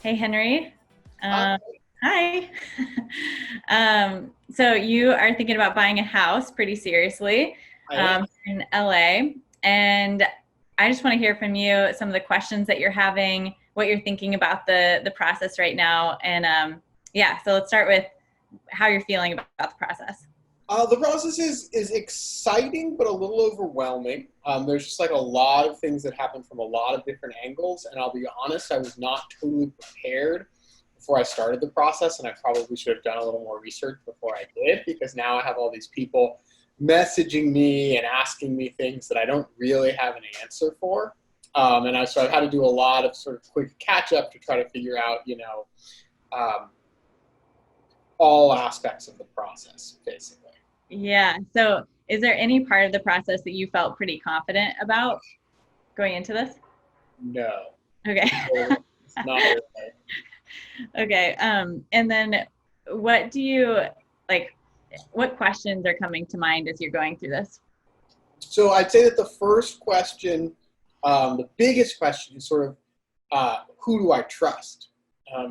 Hey, Henry. Hi. Hi. So you are thinking about buying a house pretty seriously I am. in LA. And I just want to hear from you some of the questions that you're having, what you're thinking about the process right now. And yeah, so let's start with how you're feeling about the process. The process is exciting, but a little overwhelming. There's just like a lot of things that happen from a lot of different angles, and I'll be honest, I was not totally prepared before I started the process, and I probably should have done a little more research before I did, because now I have all these people messaging me and asking me things that I don't really have an answer for. So I've had to do a lot of sort of quick catch up to try to figure out, um, all aspects of the process, basically. Yeah. So is there any part of the process that you felt pretty confident about going into this? No, Okay. it's not really. Okay. And then what do you like? What questions are coming to mind as you're going through this? So I'd say that the first question, the biggest question is sort of who do I trust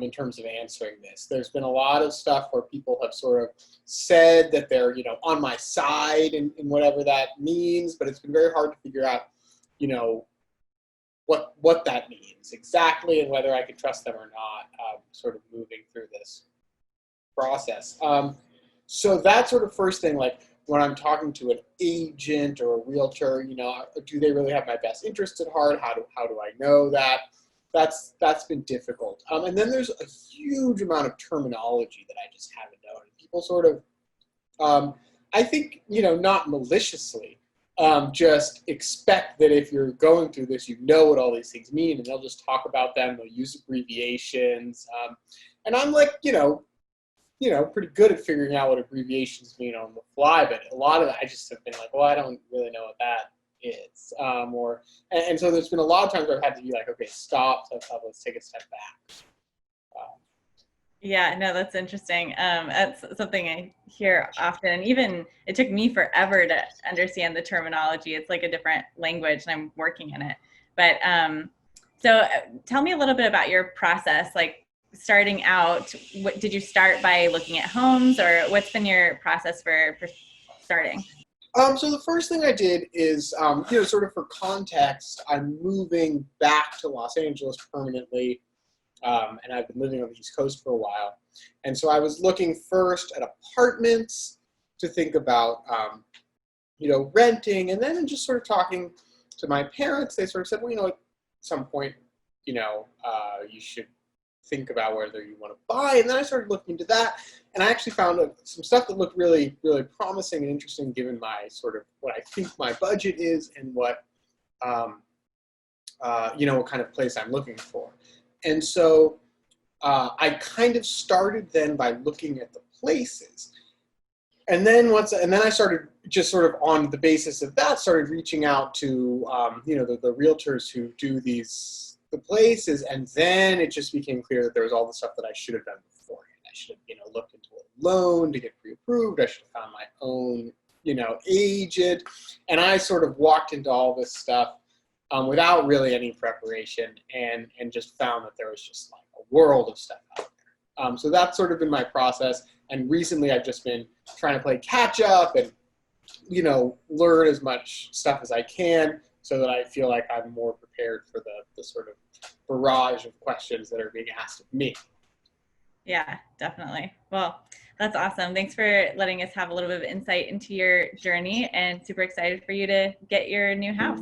in terms of answering this? There's been a lot of stuff where people have sort of said that they're, on my side and whatever that means, but it's been very hard to figure out, you know, what that means exactly and whether I can trust them or not, sort of moving through this process. So that sort of first thing, like when I'm talking to an agent or a realtor, do they really have my best interest at heart? How do I know that? That's been difficult. And then there's a huge amount of terminology that I just haven't known. People sort of, I think, not maliciously, just expect that if you're going through this, you know what all these things mean, and they'll just talk about them. They'll use abbreviations, and I'm like, pretty good at figuring out what abbreviations mean on the fly, but a lot of it I just have been like, well, I don't really know what that is. And so there's been a lot of times where I've had to be like, okay, stop, let's take a step back. Um, Yeah, no, that's interesting. That's something I hear often. And even it took me forever to understand the terminology. It's like a different language, and I'm working in it. But tell me a little bit about your process. Like starting out, what did you start by looking at homes, or what's been your process for starting? so the first thing I did is, sort of for context, I'm moving back to Los Angeles permanently, and I've been living on the East Coast for a while. And so I was looking first at apartments to think about, renting, and then just sort of talking to my parents. They sort of said, well, at some point, you should think about whether you want to buy. And then I started looking into that, and I actually found some stuff that looked really, really promising and interesting, given my sort of what I think my budget is and what kind of place I'm looking for. And so I kind of started then by looking at the places. And then I started just sort of on the basis of that, started reaching out to, the realtors who do the places. And then it just became clear that there was all the stuff that I should have done beforehand. I should have, looked into a loan to get pre-approved. I should have found my own, agent. And I sort of walked into all this stuff without really any preparation, and just found that there was just like a world of stuff out there. So that's sort of been my process. And recently I've just been trying to play catch up and, learn as much stuff as I can so that I feel like I'm more prepared for the sort of barrage of questions that are being asked of me. Yeah, definitely. Well, that's awesome. Thanks for letting us have a little bit of insight into your journey, and super excited for you to get your new house.